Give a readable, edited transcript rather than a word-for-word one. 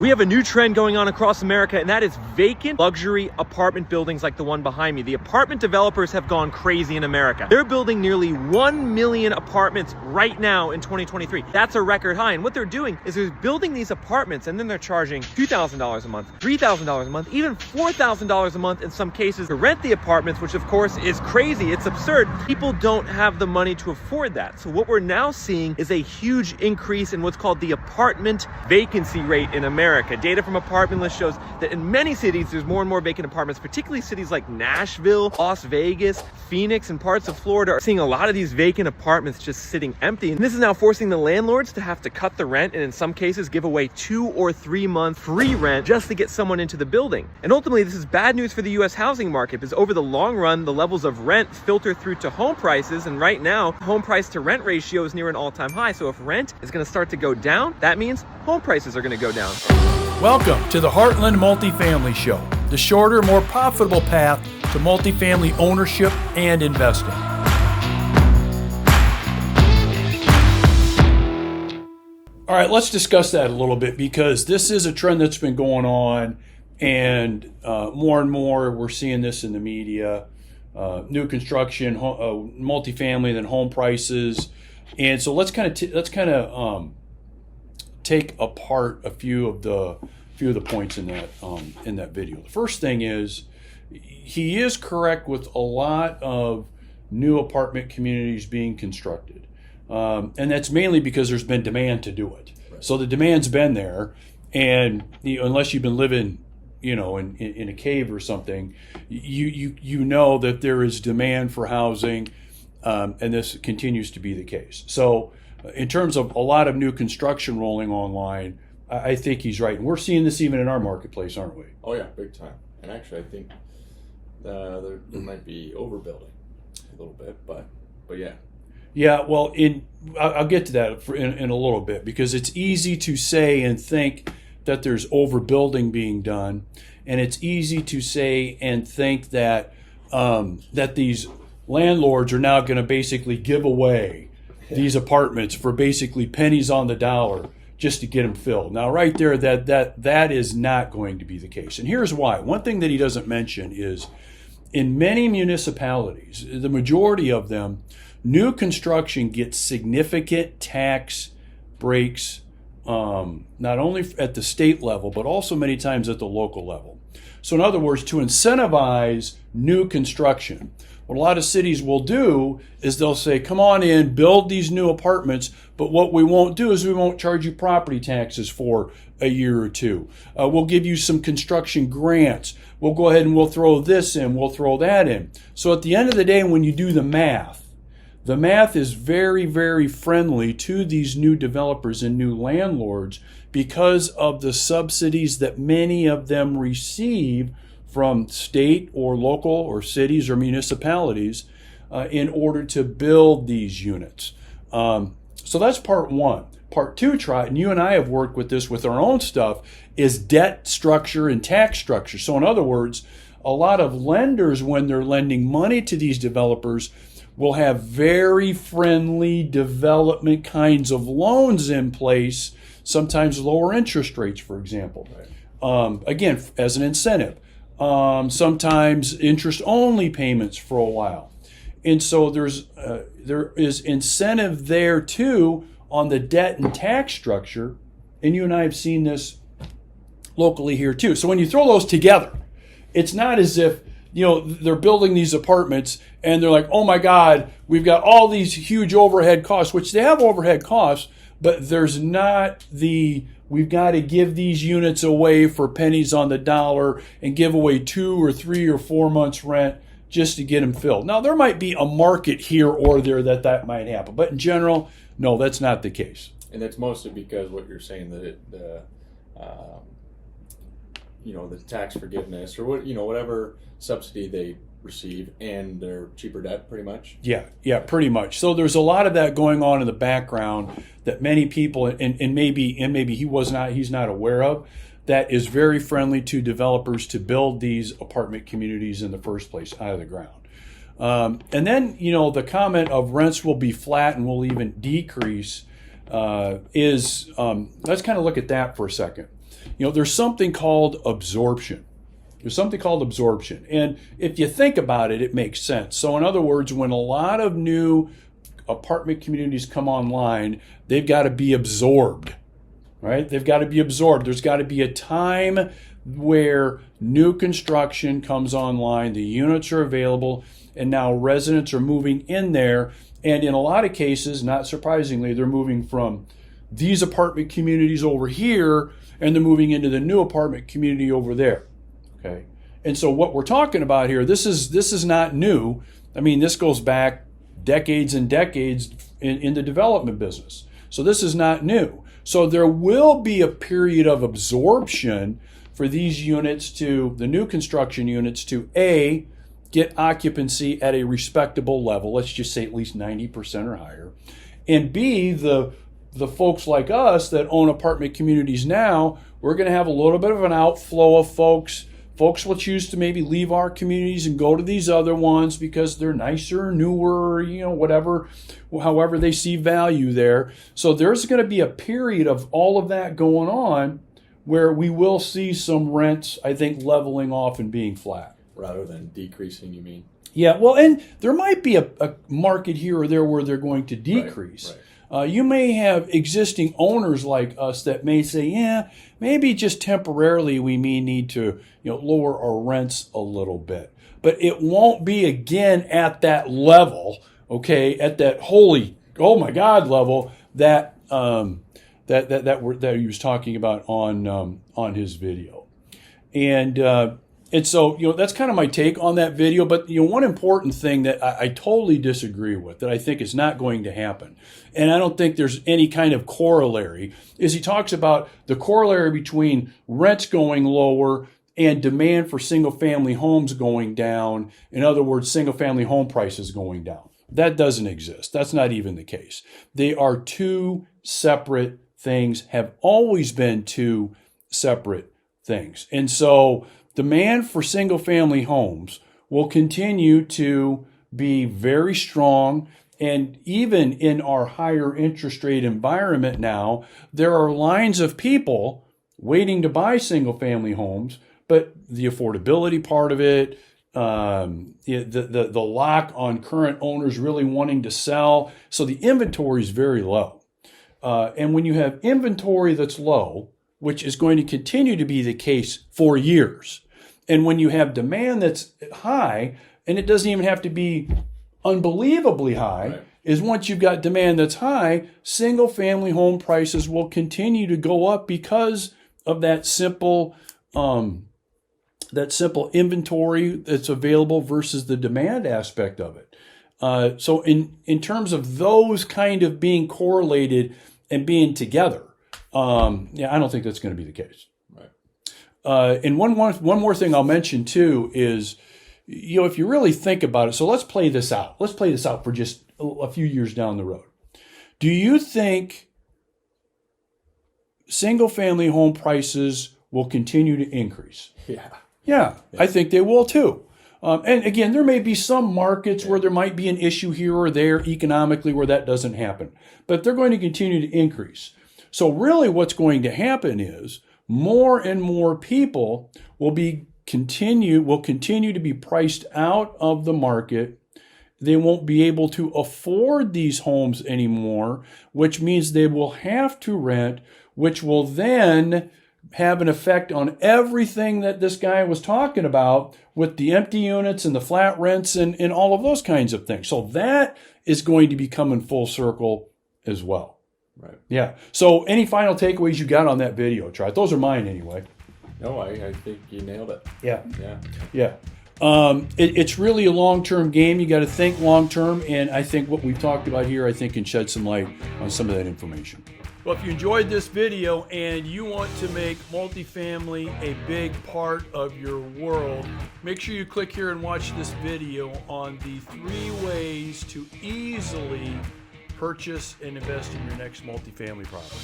We have a new trend going on across America, and that is vacant luxury apartment buildings like the one behind me. The apartment developers have gone crazy in America. They're building nearly 1 million apartments right now in 2023. That's a record high. And what they're doing is they're building these apartments and then they're charging $2,000 a month, $3,000 a month, even $4,000 a month in some cases to rent the apartments, which of course is crazy. It's absurd. People don't have the money to afford that. So what we're now seeing is a huge increase in what's called the apartment vacancy rate in America. Data from Apartment List shows that in many cities, there's more and more vacant apartments, particularly cities like Nashville, Las Vegas, Phoenix, and parts of Florida are seeing a lot of these vacant apartments just sitting empty. And this is now forcing the landlords to have to cut the rent and in some cases give away 2 or 3 month free rent just to get someone into the building. And ultimately, this is bad news for the US housing market because over the long run, the levels of rent filter through to home prices. And right now, home price to rent ratio is near an all-time high. So if rent is going to start to go down, that means home prices are going to go down. Welcome to the Heartland Multifamily Show, the shorter, more profitable path to multifamily ownership and investing. All right, let's discuss that a little bit because this is a trend that's been going on, and more we're seeing this in the media. New construction, multifamily, then home prices, and so let's kind of take apart a few of the points in that video. The first thing is he is correct with a lot of new apartment communities being constructed, and that's mainly because there's been demand to do it. Right. So the demand's been there, and unless you've been living, in a cave or something, you know that there is demand for housing, and this continues to be the case. So in terms of a lot of new construction rolling online, I think he's right. And we're seeing this even in our marketplace, aren't we? Oh, yeah, big time. And actually, I think there might be overbuilding a little bit, but yeah. Yeah, well, I'll get to that in a little bit because it's easy to say and think that there's overbuilding being done. And it's easy to say and think that that these landlords are now going to basically give away these apartments for basically pennies on the dollar just to get them filled. Now, right there, that is not going to be the case. And here's why. One thing that he doesn't mention is in many municipalities, the majority of them, new construction gets significant tax breaks, not only at the state level, but also many times at the local level. So in other words, to incentivize new construction, what a lot of cities will do is they'll say, come on in, build these new apartments, but what we won't do is we won't charge you property taxes for a year or two. We'll give you some construction grants. We'll go ahead and we'll throw this in, we'll throw that in. So at the end of the day, when you do the math is very, very friendly to these new developers and new landlords because of the subsidies that many of them receive from state or local or cities or municipalities in order to build these units. So that's part one. Part two, and you and I have worked with this with our own stuff, is debt structure and tax structure. So in other words, a lot of lenders, when they're lending money to these developers, will have very friendly development kinds of loans in place, sometimes lower interest rates, for example. Right. Again, as an incentive. Sometimes interest-only payments for a while. And so there is incentive there, too, on the debt and tax structure. And you and I have seen this locally here, too. So when you throw those together, it's not as if, they're building these apartments and they're like, oh, my God, we've got all these huge overhead costs, which they have overhead costs, but there's not we've got to give these units away for pennies on the dollar and give away 2 or 3 or 4 months rent just to get them filled. Now, there might be a market here or there that might happen, but in general, no, that's not the case. And that's mostly because what you're saying, that the tax forgiveness or whatever subsidy they receive and their cheaper debt, pretty much. Yeah, pretty much. So there's a lot of that going on in the background that many people and maybe he's not aware of, that is very friendly to developers to build these apartment communities in the first place out of the ground. And then the comment of rents will be flat and will even decrease let's kind of look at that for a second. there's something called absorption. There's something called absorption. And if you think about it, it makes sense. So in other words, when a lot of new apartment communities come online, they've got to be absorbed, right? They've got to be absorbed. There's got to be a time where new construction comes online, the units are available, and now residents are moving in there. And in a lot of cases, not surprisingly, they're moving from these apartment communities over here, and they're moving into the new apartment community over there. Okay. And so what we're talking about here, this is not new. I mean, this goes back decades and decades in the development business. So this is not new. So there will be a period of absorption for these units the new construction units to A, get occupancy at a respectable level, let's just say at least 90% or higher, and B, the folks like us that own apartment communities now, we're going to have a little bit of an outflow of folks. Folks will choose to maybe leave our communities and go to these other ones because they're nicer, newer, whatever, however they see value there. So there's going to be a period of all of that going on where we will see some rents, I think, leveling off and being flat. Rather than decreasing, you mean? Yeah, well, and there might be a market here or there where they're going to decrease. Right. You may have existing owners like us that may say, yeah, maybe just temporarily we may need to lower our rents a little bit. But it won't be again at that level, okay, at that holy, oh my God level that that he was talking about on his video. And so, that's kind of my take on that video. But, one important thing that I totally disagree with, that I think is not going to happen, and I don't think there's any kind of corollary, is he talks about the corollary between rents going lower and demand for single-family homes going down. In other words, single-family home prices going down. That doesn't exist. That's not even the case. They are two separate things, have always been two separate things. And so demand for single-family homes will continue to be very strong. And even in our higher interest rate environment now, there are lines of people waiting to buy single-family homes, but the affordability part of it, the lock on current owners really wanting to sell, so the inventory is very low. And when you have inventory that's low, which is going to continue to be the case for years, and when you have demand that's high, and it doesn't even have to be unbelievably high, right, is once you've got demand that's high, single-family home prices will continue to go up because of that simple inventory that's available versus the demand aspect of it. So in terms of those kind of being correlated and being together, I don't think that's going to be the case. Right. And one more thing I'll mention too is, if you really think about it, so let's play this out. Let's play this out for just a few years down the road. Do you think single-family home prices will continue to increase? Yeah, I think they will too. And again, there may be some markets where there might be an issue here or there economically where that doesn't happen, but they're going to continue to increase. So really what's going to happen is more and more people will continue to be priced out of the market. They won't be able to afford these homes anymore, which means they will have to rent, which will then have an effect on everything that this guy was talking about with the empty units and the flat rents and all of those kinds of things. So that is going to be coming full circle as well. Right. Yeah. So any final takeaways you got on that video, Trot? Those are mine anyway. No, I think you nailed it. Yeah. Yeah. It's really a long-term game. You got to think long-term, and I think what we've talked about here, I think, can shed some light on some of that information. Well, if you enjoyed this video and you want to make multifamily a big part of your world, make sure you click here and watch this video on the 3 ways to easily purchase and invest in your next multifamily property.